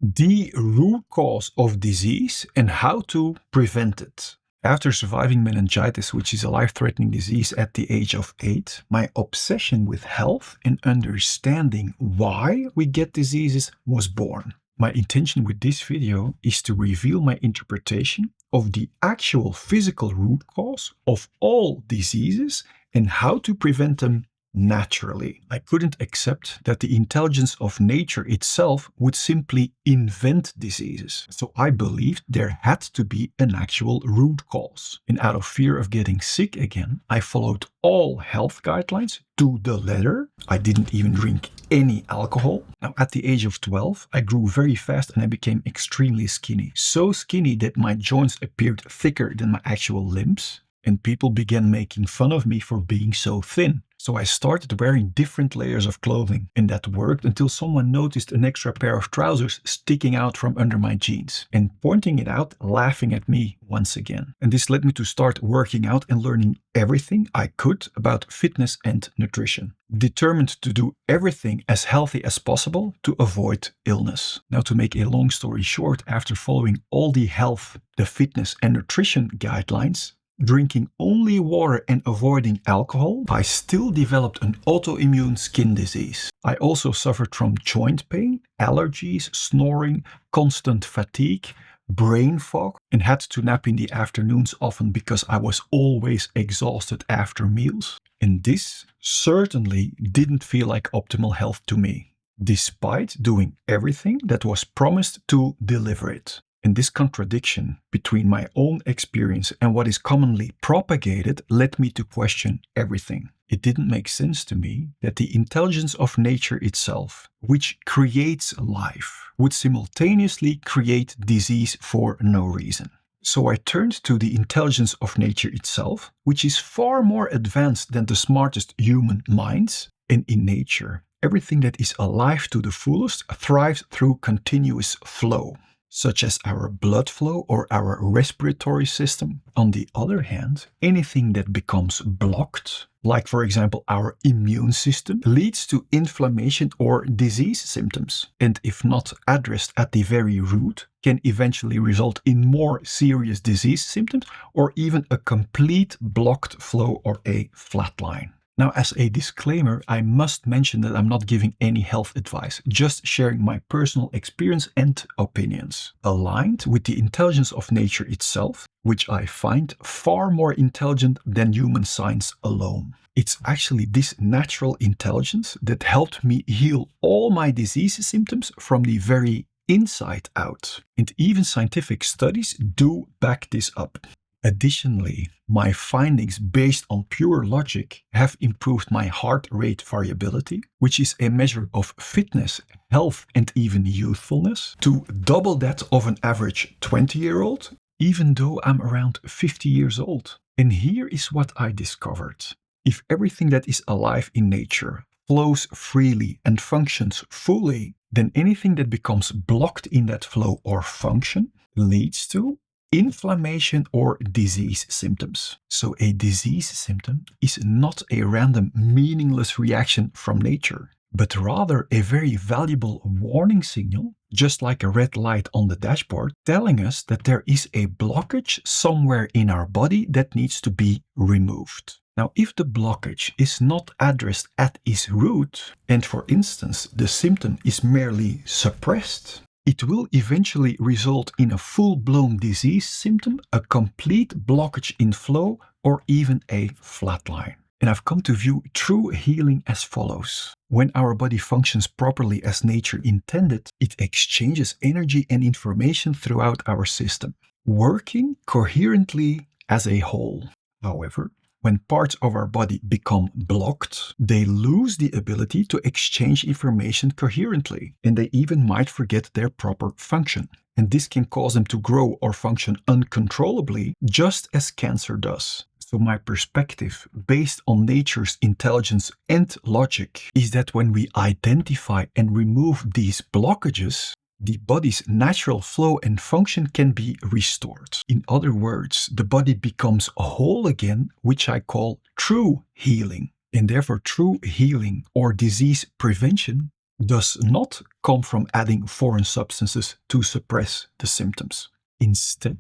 The root cause of disease and how to prevent it. After surviving meningitis, which is a life-threatening disease at the age of 8, my obsession with health and understanding why we get diseases was born. My intention with this video is to reveal my interpretation of the actual physical root cause of all diseases and how to prevent them naturally. I couldn't accept that the intelligence of nature itself would simply invent diseases. So I believed there had to be an actual root cause. And out of fear of getting sick again, I followed all health guidelines to the letter. I didn't even drink any alcohol. Now, at the age of 12, I grew very fast and I became extremely skinny. So skinny that my joints appeared thicker than my actual limbs. And people began making fun of me for being so thin. So I started wearing different layers of clothing, and that worked until someone noticed an extra pair of trousers sticking out from under my jeans and pointing it out, laughing at me once again. And this led me to start working out and learning everything I could about fitness and nutrition, determined to do everything as healthy as possible to avoid illness. Now, to make a long story short, after following all the health, the fitness and nutrition guidelines, drinking only water and avoiding alcohol, I still developed an autoimmune skin disease. I also suffered from joint pain, allergies, snoring, constant fatigue, brain fog, and had to nap in the afternoons often because I was always exhausted after meals. And this certainly didn't feel like optimal health to me, despite doing everything that was promised to deliver it. And this contradiction between my own experience and what is commonly propagated led me to question everything. It didn't make sense to me that the intelligence of nature itself, which creates life, would simultaneously create disease for no reason. So I turned to the intelligence of nature itself, which is far more advanced than the smartest human minds. And in nature, everything that is alive to the fullest thrives through continuous flow, such as our blood flow or our respiratory system. On the other hand, anything that becomes blocked, like for example our immune system, leads to inflammation or disease symptoms, and if not addressed at the very root, can eventually result in more serious disease symptoms or even a complete blocked flow or a flat line. Now, as a disclaimer, I must mention that I'm not giving any health advice, just sharing my personal experience and opinions, aligned with the intelligence of nature itself, which I find far more intelligent than human science alone. It's actually this natural intelligence that helped me heal all my disease symptoms from the very inside out. And even scientific studies do back this up. Additionally, my findings based on pure logic have improved my heart rate variability, which is a measure of fitness, health, and even youthfulness, to double that of an average 20-year-old, even though I'm around 50 years old. And here is what I discovered. If everything that is alive in nature flows freely and functions fully, then anything that becomes blocked in that flow or function leads to inflammation or disease symptoms. So a disease symptom is not a random, meaningless reaction from nature, but rather a very valuable warning signal, just like a red light on the dashboard, telling us that there is a blockage somewhere in our body that needs to be removed. Now, if the blockage is not addressed at its root, and for instance, the symptom is merely suppressed, it will eventually result in a full-blown disease symptom, a complete blockage in flow, or even a flatline. And I've come to view true healing as follows. When our body functions properly as nature intended, it exchanges energy and information throughout our system, working coherently as a whole. However, when parts of our body become blocked, they lose the ability to exchange information coherently, and they even might forget their proper function. And this can cause them to grow or function uncontrollably, just as cancer does. So my perspective, based on nature's intelligence and logic, is that when we identify and remove these blockages, the body's natural flow and function can be restored. In other words, the body becomes whole again, which I call true healing. And therefore, true healing or disease prevention does not come from adding foreign substances to suppress the symptoms. Instead,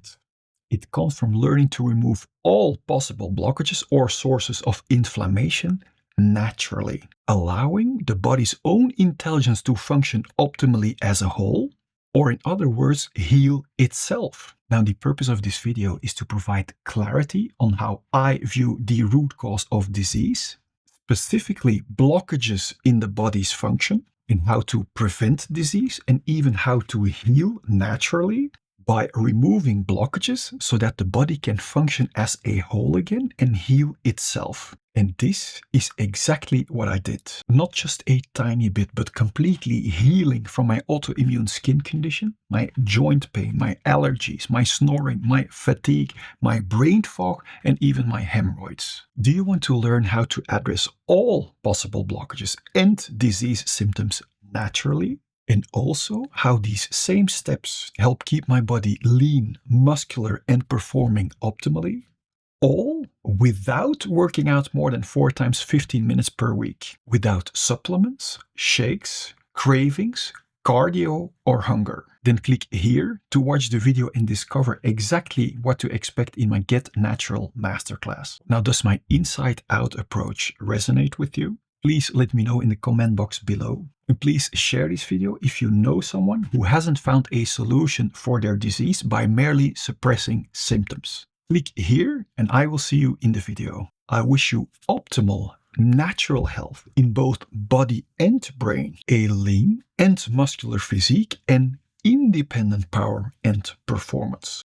it comes from learning to remove all possible blockages or sources of inflammation naturally, allowing the body's own intelligence to function optimally as a whole, or in other words, heal itself. Now, the purpose of this video is to provide clarity on how I view the root cause of disease, specifically blockages in the body's function, and how to prevent disease and even how to heal naturally by removing blockages so that the body can function as a whole again and heal itself. And this is exactly what I did. Not just a tiny bit, but completely healing from my autoimmune skin condition, my joint pain, my allergies, my snoring, my fatigue, my brain fog, and even my hemorrhoids. Do you want to learn how to address all possible blockages and disease symptoms naturally? And also how these same steps help keep my body lean, muscular, and performing optimally? All without working out more than 4 times 15 minutes per week, without supplements, shakes, cravings, cardio, or hunger. Then click here to watch the video and discover exactly what to expect in my Get Natural Masterclass. Now, does my inside-out approach resonate with you? Please let me know in the comment box below. And please share this video if you know someone who hasn't found a solution for their disease by merely suppressing symptoms. Click here and I will see you in the video. I wish you optimal, natural health in both body and brain, a lean and muscular physique, and independent power and performance.